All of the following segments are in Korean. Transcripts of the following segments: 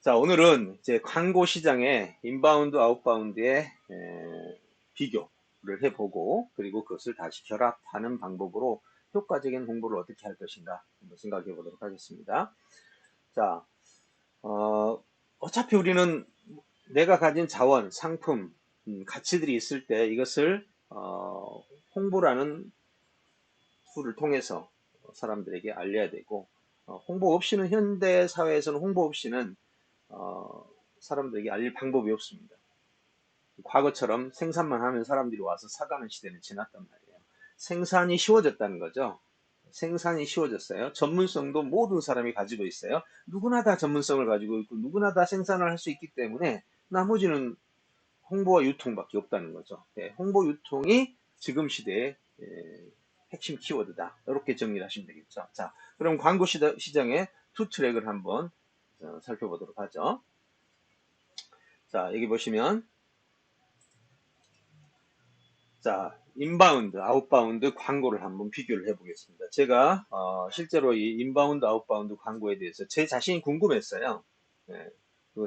자, 오늘은 이제 광고 시장의 인바운드, 아웃바운드의 비교를 해보고, 그리고 그것을 다시 결합하는 방법으로 효과적인 홍보를 어떻게 할 것인가 한번 생각해 보도록 하겠습니다. 자, 어차피 우리는 내가 가진 자원, 상품, 가치들이 있을 때 이것을 홍보라는 툴을 통해서 사람들에게 알려야 되고, 홍보 없이는 현대 사회에서는 홍보 없이는 사람들에게 알릴 방법이 없습니다. 과거처럼 생산만 하면 사람들이 와서 사가는 시대는 지났단 말이에요. 생산이 쉬워졌다는 거죠. 생산이 쉬워졌어요. 전문성도 모든 사람이 가지고 있어요. 누구나 다 전문성을 가지고 있고 누구나 다 생산을 할 수 있기 때문에 나머지는 홍보와 유통밖에 없다는 거죠. 홍보 유통이 지금 시대의 핵심 키워드다. 이렇게 정리를 하시면 되겠죠. 자, 그럼 광고 시장의 투 트랙을 한번 살펴보도록 하죠. 자, 여기 보시면 자, 인바운드, 아웃바운드 광고를 한번 비교를 해보겠습니다. 제가 실제로 이 인바운드, 아웃바운드 광고에 대해서 제 자신이 궁금했어요. 네,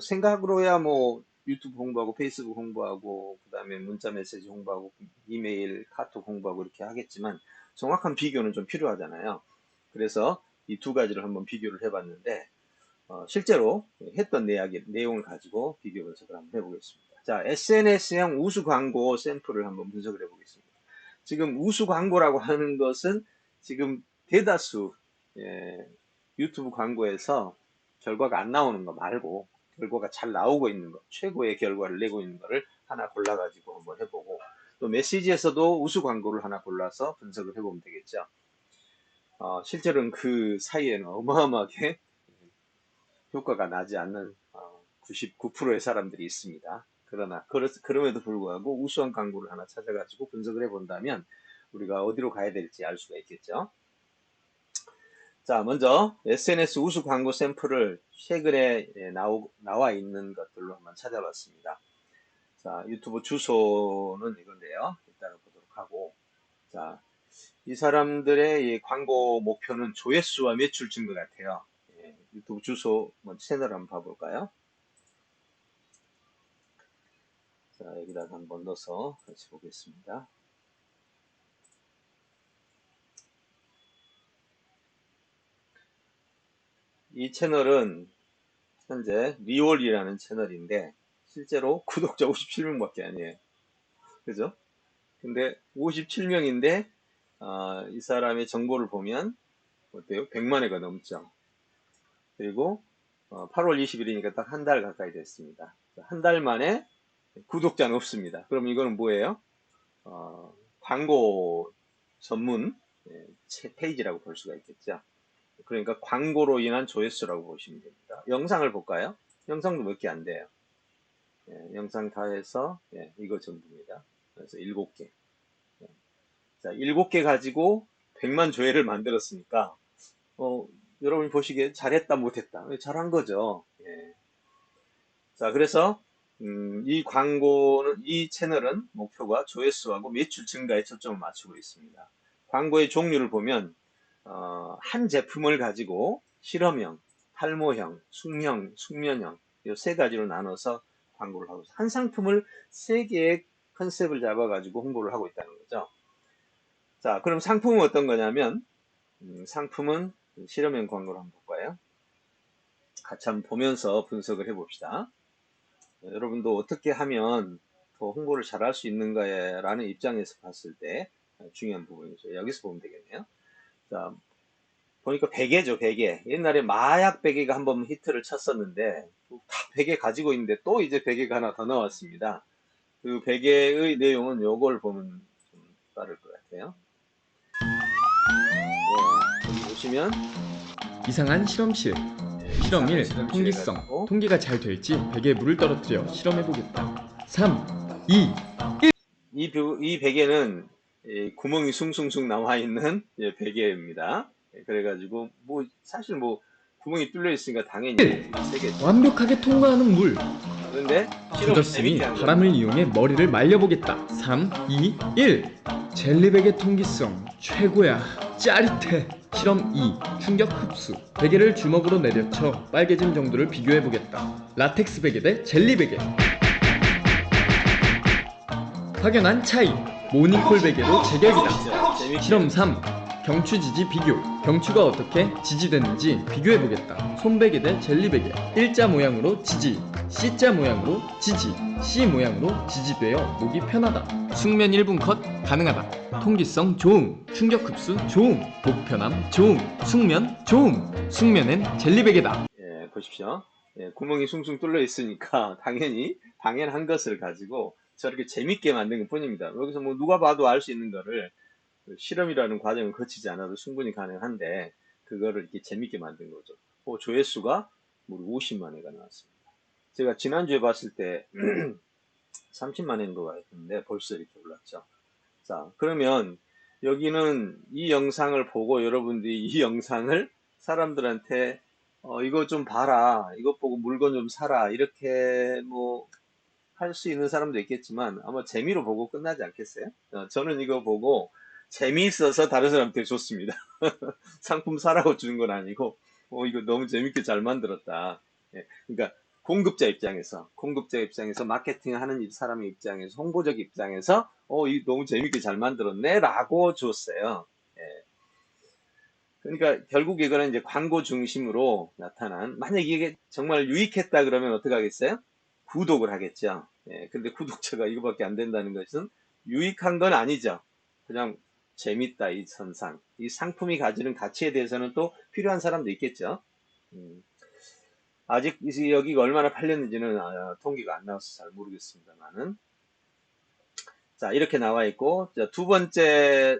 생각으로야 뭐 유튜브 홍보하고 페이스북 홍보하고 그다음에 문자 메시지 홍보하고 이메일, 카톡 홍보하고 이렇게 하겠지만 정확한 비교는 좀 필요하잖아요. 그래서 이 두 가지를 한번 비교를 해봤는데 실제로 했던 내용을 가지고 비교 분석을 한번 해보겠습니다. 자, SNS형 우수 광고 샘플을 한번 분석을 해보겠습니다. 지금 우수 광고라고 하는 것은 지금 대다수 유튜브 광고에서 결과가 안 나오는 거 말고 결과가 잘 나오고 있는 것, 최고의 결과를 내고 있는 거를 하나 골라가지고 한번 해보고 또 메시지에서도 우수 광고를 하나 골라서 분석을 해보면 되겠죠. 실제로는 그 사이에는 어마어마하게 효과가 나지 않는 99%의 사람들이 있습니다. 그럼에도 불구하고 우수한 광고를 하나 찾아가지고 분석을 해본다면 우리가 어디로 가야 될지 알 수가 있겠죠. 자, 먼저 SNS 우수 광고 샘플을 최근에 나와 있는 것들로 한번 찾아봤습니다. 자, 유튜브 주소는 이건데요. 이따가 보도록 하고. 자, 이 사람들의 이 광고 목표는 조회수와 매출 증가 같아요. 유튜브 주소 채널 한번 봐볼까요? 자, 여기다가 한번 넣어서 같이 보겠습니다. 이 채널은 현재 리월이라는 채널인데 실제로 구독자 57명밖에 아니에요. 그죠? 근데 57명인데 이 사람의 정보를 보면 어때요? 100만 회가 넘죠. 그리고 8월 20일이니까 딱 한 달 가까이 됐습니다. 한 달 만에 구독자는 없습니다. 그럼 이거는 뭐예요? 광고 전문 페이지라고 볼 수가 있겠죠. 그러니까 광고로 인한 조회수라고 보시면 됩니다. 영상을 볼까요? 영상도 몇 개 안 돼요. 영상 다 해서 이거 전부입니다. 그래서 7개. 자, 7개 가지고 100만 조회를 만들었으니까 여러분이 보시기에 잘했다 못했다. 잘한 거죠. 자, 그래서 이 채널은 목표가 조회수하고 매출 증가에 초점을 맞추고 있습니다. 광고의 종류를 보면 한 제품을 가지고 실험형, 탈모형, 숙형, 숙면형 이 세 가지로 나눠서 광고를 하고 있어요. 한 상품을 세 개의 컨셉을 잡아가지고 홍보를 하고 있다는 거죠. 자, 그럼 상품은 어떤 거냐면 상품은 실험형 광고를 한번 볼까요? 같이 한번 보면서 분석을 해봅시다. 여러분도 어떻게 하면 더 홍보를 잘할 수 있는가에 라는 입장에서 봤을 때 중요한 부분이죠. 여기서 보면 되겠네요. 자, 보니까 베개죠, 베개. 옛날에 마약 베개가 한번 히트를 쳤었는데 다 베개 가지고 있는데 또 이제 베개가 하나 더 나왔습니다. 그 베개의 내용은 요걸 보면 좀 따를 것 같아요. 여기 보시면 이상한 실험실. 실험 1. 통기성. 해가지고 통기가 잘 될지 베개에 물을 떨어뜨려 실험해보겠다. 3, 2, 이 베개는 구멍이 숭숭숭 나와 있는 베개입니다. 그래가지고 뭐 사실 뭐 구멍이 뚫려 있으니까 당연히 1. 세겠죠. 완벽하게 통과하는 물. 그런데 실험을 굳었으니 재밌게 하는 바람을 겁니다. 이용해 머리를 말려보겠다. 3, 2, 1. 젤리베개 통기성 최고야. 짜릿해. 실험 2. 충격 흡수. 베개를 주먹으로 내려쳐 빨개짐 정도를 비교해보겠다. 라텍스 베개 대 젤리 베개. 확연한 차이. 모닝콜 베개도 제격이다. 재밌게. 실험 3. 경추 지지 비교. 경추가 어떻게 지지됐는지 비교해보겠다. 솜베개 대 젤리 베개. 일자 모양으로 지지, C자 모양으로 지지, C 모양으로 지지되어 목이 편하다. 숙면 1분 컷 가능하다. 통기성 좋음, 충격 흡수 좋음, 목 편함 좋음, 숙면 좋음. 숙면엔 젤리 베개다. 예, 보십시오. 예, 구멍이 숭숭 뚫려 있으니까 당연히 당연한 것을 가지고 저렇게 재밌게 만든 것 뿐입니다. 여기서 뭐 누가 봐도 알 수 있는 거를 그 실험이라는 과정을 거치지 않아도 충분히 가능한데 그거를 이렇게 재밌게 만든 거죠. 조회수가 무려 50만 회가 나왔습니다. 제가 지난주에 봤을 때 30만 회인 것 같은데 벌써 이렇게 올랐죠. 자, 그러면 여기는 이 영상을 보고 여러분들이 이 영상을 사람들한테 이거 좀 봐라, 이것 보고 물건 좀 사라, 이렇게 뭐 할 수 있는 사람도 있겠지만 아마 재미로 보고 끝나지 않겠어요? 저는 이거 보고 재미있어서 다른 사람한테 줬습니다. 상품 사라고 주는 건 아니고, 이거 너무 재밌게 잘 만들었다. 예, 그러니까 공급자 입장에서 마케팅하는 사람의 입장에서 홍보적 입장에서 이 너무 재밌게 잘 만들었네라고 줬어요. 예, 그러니까 결국 이거는 이제 광고 중심으로 나타난, 만약 이게 정말 유익했다 그러면 어떻게 하겠어요? 구독을 하겠죠. 예, 근데 구독자가 이거밖에 안 된다는 것은 유익한 건 아니죠. 그냥 재밌다, 이 선상. 이 상품이 가지는 가치에 대해서는 또 필요한 사람도 있겠죠. 음, 아직 여기가 얼마나 팔렸는지는 통계가 안 나와서 잘 모르겠습니다만은. 자, 이렇게 나와 있고, 자, 두 번째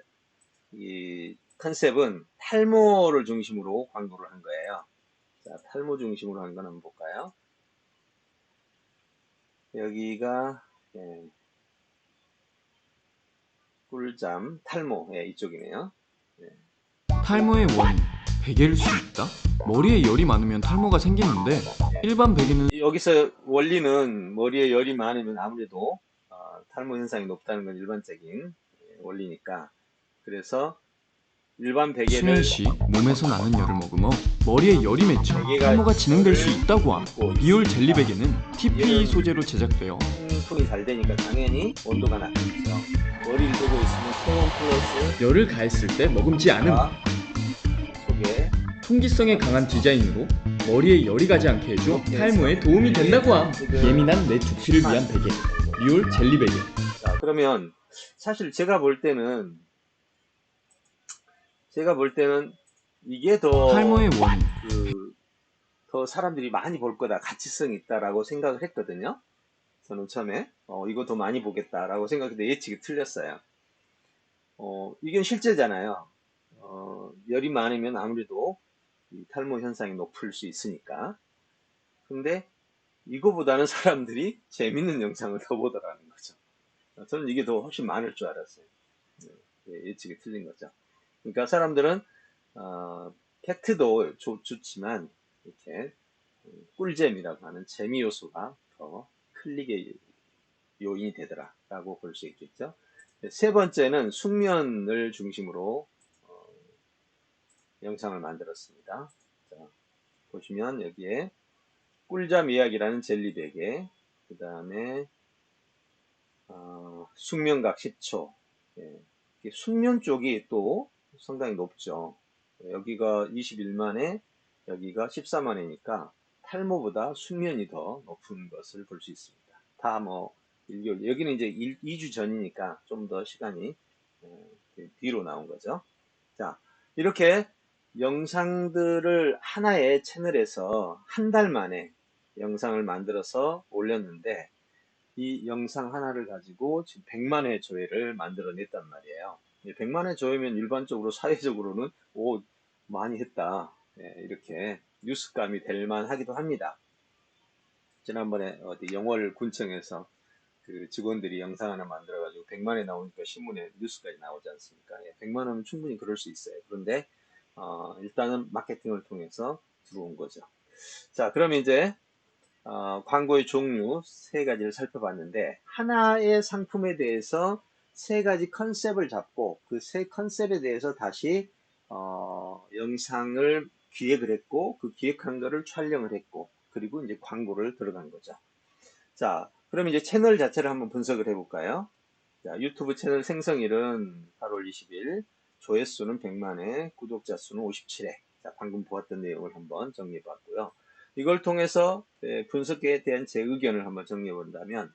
이 컨셉은 탈모를 중심으로 광고를 한 거예요. 자, 탈모 중심으로 한 건 한번 볼까요? 여기가 예, 꿀잠 탈모 이쪽이네요. 예. 탈모의 원인, 베개일 수 있다? 머리에 열이 많으면 탈모가 생기는데 일반 베개는 여기서 원리는 머리에 열이 많으면 아무래도 탈모 현상이 높다는 건 일반적인 원리니까, 그래서 일반 수면 베개를 시 몸에서 나는 열을 머금어 머리에 열이 맺혀 탈모가 진행될 수 있다고 함. 비올 젤리 베개는 TPE 소재로 제작되어 통풍이 잘 되니까 당연히 온도가 낮겠죠. 머리를 대고 있으면 체온 플러스 열을 가했을 때 머금지 않음. 속에 통기성에 강한 디자인으로 머리에 열이 가지 않게 해줘 탈모에 도움이 된다고 함. 예민한 내 두피를 위한 베개, 리올 젤리 베개. 자, 그러면 사실 제가 볼 때는 이게 탈모의 원인, 더 사람들이 많이 볼 거다, 가치성이 있다라고 생각을 했거든요. 저는 처음에 이거 더 많이 보겠다라고 생각했는데 예측이 틀렸어요. 이게 실제잖아요. 열이 많으면 아무래도 이 탈모 현상이 높을 수 있으니까. 근데 이거보다는 사람들이 재밌는 영상을 더 보더라는 거죠. 저는 이게 더 훨씬 많을 줄 알았어요. 예측이 틀린 거죠. 그러니까 사람들은 팩트도 좋지만 이렇게 꿀잼이라고 하는 재미 요소가 더 클릭의 요인이 되더라라고 볼 수 있겠죠. 세 번째는 숙면을 중심으로 영상을 만들었습니다. 자, 보시면 여기에 꿀잠 이야기라는 젤리 베개, 그 다음에 숙면각 10초. 예, 숙면 쪽이 또 상당히 높죠. 여기가 21만에 여기가 14만이니까 탈모보다 숙면이 더 높은 것을 볼 수 있습니다. 다 뭐 1개월, 여기는 이제 2주 전이니까 좀 더 시간이 뒤로 나온 거죠. 자, 이렇게 영상들을 하나의 채널에서 한 달 만에 영상을 만들어서 올렸는데 이 영상 하나를 가지고 지금 100만 회 조회를 만들어냈단 말이에요. 100만 회 조회면 일반적으로 사회적으로는 많이 했다, 이렇게 뉴스감이 될 만하기도 합니다. 지난번에 어디 영월 군청에서 그 직원들이 영상 하나 만들어가지고 100만 회 나오니까 신문에 뉴스까지 나오지 않습니까? 100만 원은 충분히 그럴 수 있어요. 그런데 일단은 마케팅을 통해서 들어온 거죠. 자, 그럼 이제 광고의 종류 세 가지를 살펴봤는데, 하나의 상품에 대해서 세 가지 컨셉을 잡고 그 세 컨셉에 대해서 다시 영상을 기획을 했고, 그 기획한 거를 촬영을 했고, 그리고 이제 광고를 들어간 거죠. 자, 그럼 이제 채널 자체를 한번 분석을 해볼까요? 자, 유튜브 채널 생성일은 8월 20일, 조회수는 100만회, 구독자 수는 57회. 자, 방금 보았던 내용을 한번 정리해 봤고요. 이걸 통해서 분석에 대한 제 의견을 한번 정리해 본다면,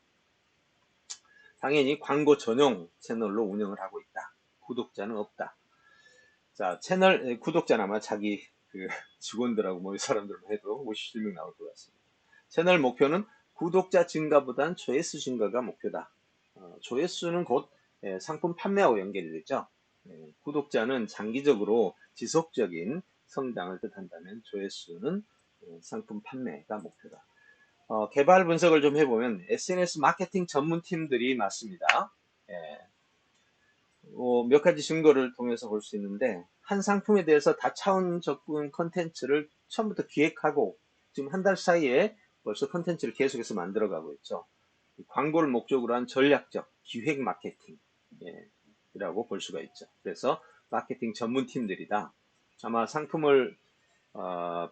당연히 광고 전용 채널로 운영을 하고 있다. 구독자는 없다. 자, 채널 구독자는 아마 자기 그 직원들하고 뭐 이 사람들만 해도 57명 나올 것 같습니다. 채널 목표는 구독자 증가보단 조회수 증가가 목표다. 조회수는 곧 상품 판매하고 연결이 되죠. 구독자는 장기적으로 지속적인 성장을 뜻한다면 조회수는 상품 판매가 목표다. 개발 분석을 좀 해보면 SNS 마케팅 전문 팀들이 많습니다. 예, 몇 가지 증거를 통해서 볼 수 있는데 한 상품에 대해서 다차원 접근 컨텐츠를 처음부터 기획하고 지금 한 달 사이에 벌써 컨텐츠를 계속해서 만들어가고 있죠. 광고를 목적으로 한 전략적 기획 마케팅이라고 볼 수가 있죠. 그래서 마케팅 전문 팀들이다. 아마 상품을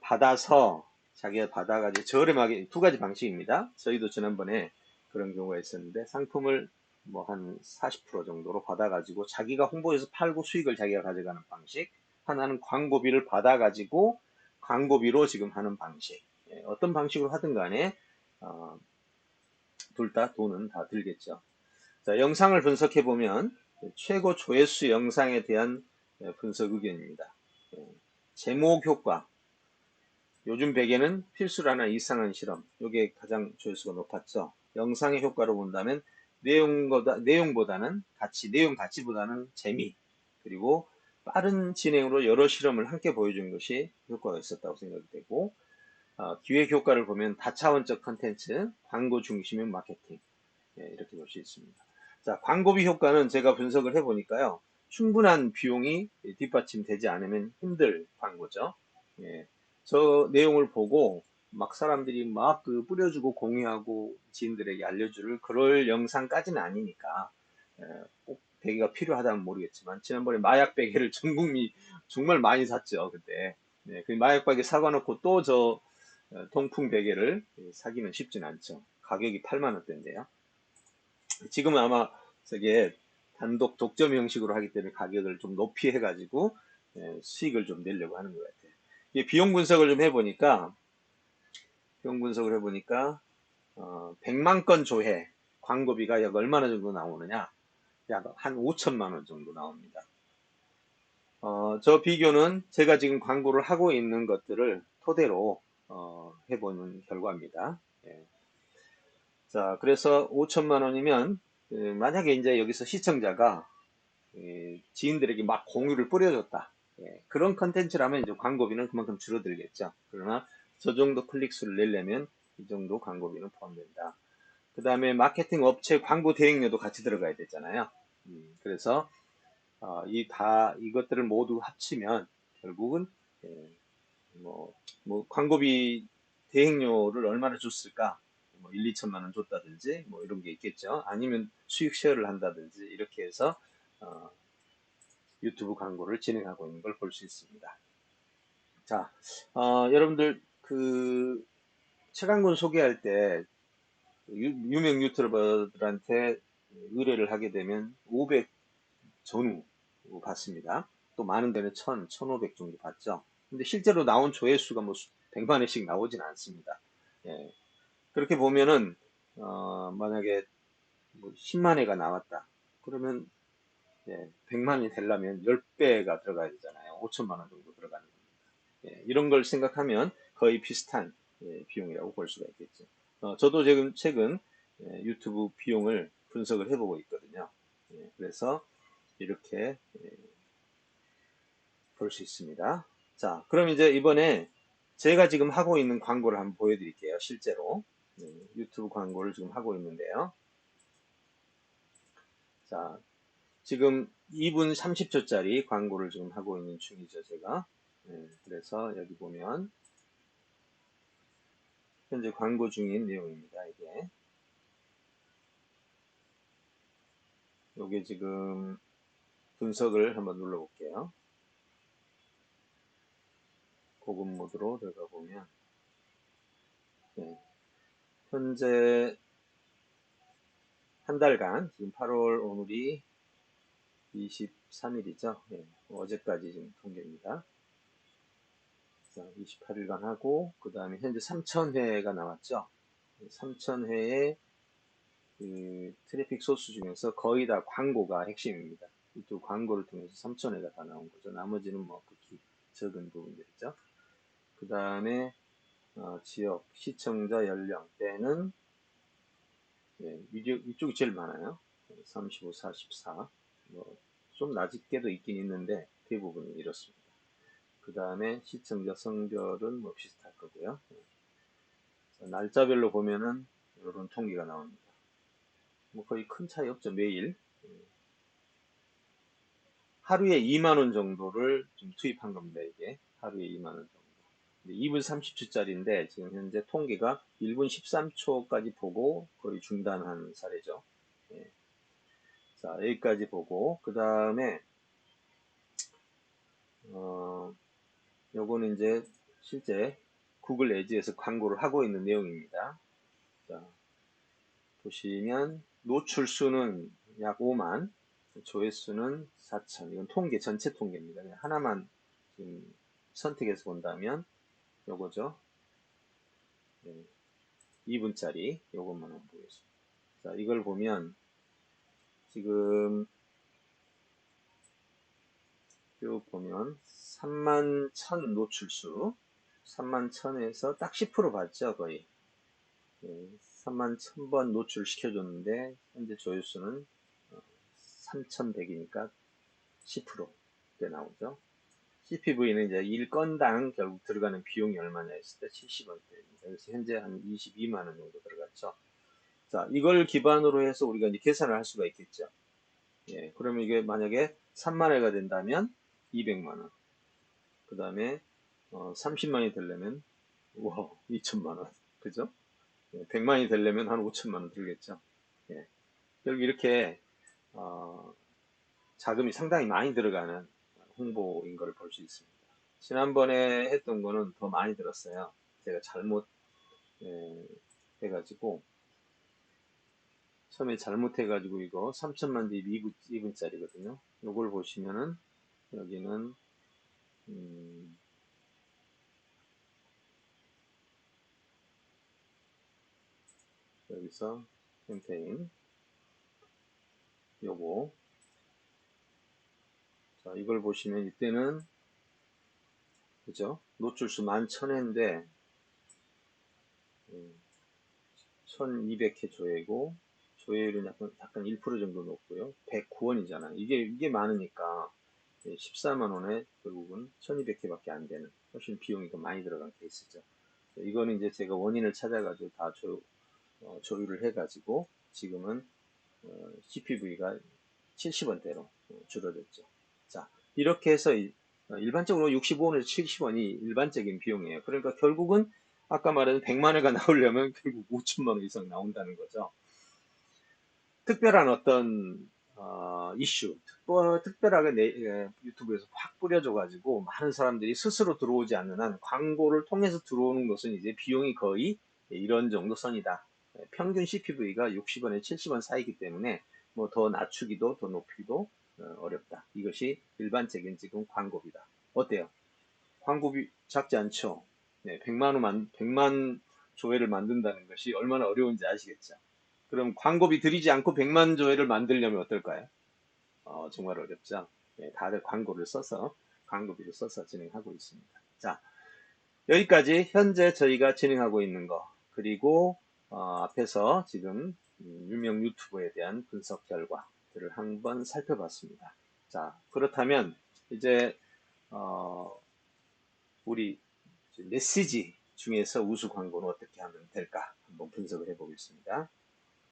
받아서 자기가 받아가지고 저렴하게 두 가지 방식입니다. 저희도 지난번에 그런 경우가 있었는데 상품을 뭐 한 40% 정도로 받아가지고 자기가 홍보해서 팔고 수익을 자기가 가져가는 방식. 하나는 광고비를 받아가지고 광고비로 지금 하는 방식. 어떤 방식으로 하든 간에 둘 다 돈은 다 들겠죠. 자, 영상을 분석해 보면 최고 조회수 영상에 대한 분석 의견입니다. 제목 효과, 요즘 베개는 필수라는 이상한 실험. 이게 가장 조회수가 높았죠. 영상의 효과로 본다면 내용보다는 내용 가치보다는 재미, 그리고 빠른 진행으로 여러 실험을 함께 보여준 것이 효과가 있었다고 생각이 되고, 기획 효과를 보면 다차원적 컨텐츠, 광고 중심의 마케팅, 이렇게 볼 수 있습니다. 자, 광고비 효과는 제가 분석을 해보니까요. 충분한 비용이 뒷받침되지 않으면 힘들 광고죠. 예, 저 내용을 보고 막 사람들이 막 그 뿌려주고 공유하고 지인들에게 알려줄 그럴 영상까지는 아니니까 꼭 베개가 필요하다면 모르겠지만 지난번에 마약 베개를 전 국민이 정말 많이 샀죠 그때. 그 마약 베개 사가놓고 또 저 통풍 베개를 사기는 쉽진 않죠. 가격이 8만 원대인데요. 지금은 아마 저게 단독 독점 형식으로 하기 때문에 가격을 좀 높이 해가지고 수익을 좀 내려고 하는 것 같아요. 비용 분석을 좀 해보니까 100만 건 조회 광고비가 약 얼마나 정도 나오느냐? 약 한 5천만 원 정도 나옵니다. 저 비교는 제가 지금 광고를 하고 있는 것들을 토대로 해보는 결과입니다. 예. 자, 그래서 5천만 원이면 만약에 이제 여기서 시청자가 지인들에게 막 공유를 뿌려줬다. 그런 컨텐츠라면 이제 광고비는 그만큼 줄어들겠죠. 그러나 저 정도 클릭 수를 내려면 이 정도 광고비는 포함된다. 그 다음에 마케팅 업체 광고 대행료도 같이 들어가야 되잖아요. 그래서 이것들을 모두 합치면 결국은 예, 뭐 광고비 대행료를 얼마나 줬을까? 뭐 1, 2천만 원 줬다든지 뭐 이런 게 있겠죠. 아니면 수익 쉐어를 한다든지 이렇게 해서 어, 유튜브 광고를 진행하고 있는 걸 볼 수 있습니다. 자, 여러분들 그 최강군 소개할 때 유명 유튜버들한테 의뢰를 하게 되면 500 전후 받습니다. 또 많은 데는 1000, 1500 정도 받죠. 근데 실제로 나온 조회수가 뭐 100만 회씩 나오진 않습니다. 예, 그렇게 보면은 만약에 뭐 10만 회가 나왔다. 그러면 100만이 되려면 10배가 들어가야 되잖아요. 5천만 원 정도 들어가는 겁니다. 이런 걸 생각하면 거의 비슷한 비용이라고 볼 수가 있겠죠. 저도 지금 최근 유튜브 비용을 분석을 해보고 있거든요. 그래서 이렇게 볼 수 있습니다. 자, 그럼 이제 이번에 제가 지금 하고 있는 광고를 한번 보여드릴게요. 실제로 유튜브 광고를 지금 하고 있는데요. 자, 지금 2분 30초짜리 광고를 지금 하고 있는 중이죠, 제가. 그래서 여기 보면 현재 광고 중인 내용입니다, 이게. 요게 지금 분석을 한번 눌러볼게요. 고급 모드로 들어가 보면, 네, 현재 한 달간, 지금 8월 오늘이 23일이죠. 예, 어제까지 지금 통계입니다. 28일간 하고, 그 다음에 현재 3,000회가 나왔죠. 3,000회의 그 트래픽 소스 중에서 거의 다 광고가 핵심입니다. 이쪽 광고를 통해서 3,000회가 다 나온 거죠. 나머지는 뭐 극히 적은 부분들이죠. 그 다음에 지역, 시청자 연령대는 예, 이쪽이 제일 많아요. 35, 44. 뭐 좀 낮게도 있긴 있는데 대부분은 이렇습니다. 그 다음에 시청자 성별은 뭐 비슷할 거고요. 자, 날짜별로 보면은 이런 통계가 나옵니다. 뭐 거의 큰 차이 없죠. 매일 하루에 2만 원 정도를 좀 투입한 겁니다. 이게 하루에 2만 원 정도. 2분 30초짜리인데 지금 현재 통계가 1분 13초까지 보고 거의 중단한 사례죠. 예. 자, 여기까지 보고 그 다음에 요거는 이제 실제 구글 애지에서 광고를 하고 있는 내용입니다. 자, 보시면 노출 수는 약 5만, 조회수는 4천. 이건 통계, 전체 통계입니다. 하나만 지금 선택해서 본다면 요거죠. 네, 2분짜리 요것만 한번 보겠습니다. 자, 이걸 보면 지금 쭉 보면 3만 1천 노출수, 3만 1천에서 딱 10% 받죠, 거의. 3만 1,000번 노출시켜줬는데 현재 조회수는 3,100이니까 10%대 나오죠. CPV는 이제 1건당 결국 들어가는 비용이 얼마냐 했을 때 70원대입니다. 그래서 현재 한 22만 원 정도 들어갔죠. 자, 이걸 기반으로 해서 우리가 이제 계산을 할 수가 있겠죠. 예, 그러면 이게 만약에 3만 회가 된다면 200만 원. 그 다음에 30만이 되려면 와 2천만 원. 그죠? 100만이 되려면 한 5천만 원 들겠죠. 예. 결국 이렇게 어, 자금이 상당히 많이 들어가는 홍보인 걸 볼 수 있습니다. 지난번에 했던 거는 더 많이 들었어요. 제가 잘못 해가지고 처음에 잘못해가지고 이거 3천만 대 2분짜리거든요. 이걸 보시면은 여기는 여기서 캠페인 요거 자 이걸 보시면 이때는 그죠? 노출수 11,000회인데 1200회 조회고 조회율은 약간 1% 정도 높고요. 109원이잖아. 이게 많으니까 14만 원에 결국은 1200회밖에 안 되는 훨씬 비용이 더 많이 들어간 케이스죠. 이거는 이제 제가 원인을 찾아가지고 다 조율을 해가지고 지금은 CPV가 70원대로 줄어들죠. 자, 이렇게 해서 일반적으로 65원에서 70원이 일반적인 비용이에요. 그러니까 결국은 아까 말한 100만 회가 나오려면 결국 5천만 원 이상 나온다는 거죠. 특별한 어떤 이슈, 특별하게 유튜브에서 확 뿌려줘가지고 많은 사람들이 스스로 들어오지 않는 한 광고를 통해서 들어오는 것은 이제 비용이 거의 이런 정도 선이다. 평균 CPV가 60원에 70원 사이기 때문에 뭐 더 낮추기도 더 높이기도 어렵다. 이것이 일반적인 지금 광고비다. 어때요? 광고비 작지 않죠? 네, 100만 조회를 만든다는 것이 얼마나 어려운지 아시겠죠? 그럼 광고비 들이지 않고 100만 조회를 만들려면 어떨까요? 정말 어렵죠. 네, 다들 광고비를 써서 진행하고 있습니다. 자, 여기까지 현재 저희가 진행하고 있는 거, 그리고 앞에서 지금 유명 유튜버에 대한 분석 결과들을 한번 살펴봤습니다. 자, 그렇다면 이제 우리 메시지 중에서 우수 광고는 어떻게 하면 될까 한번 분석을 해보겠습니다.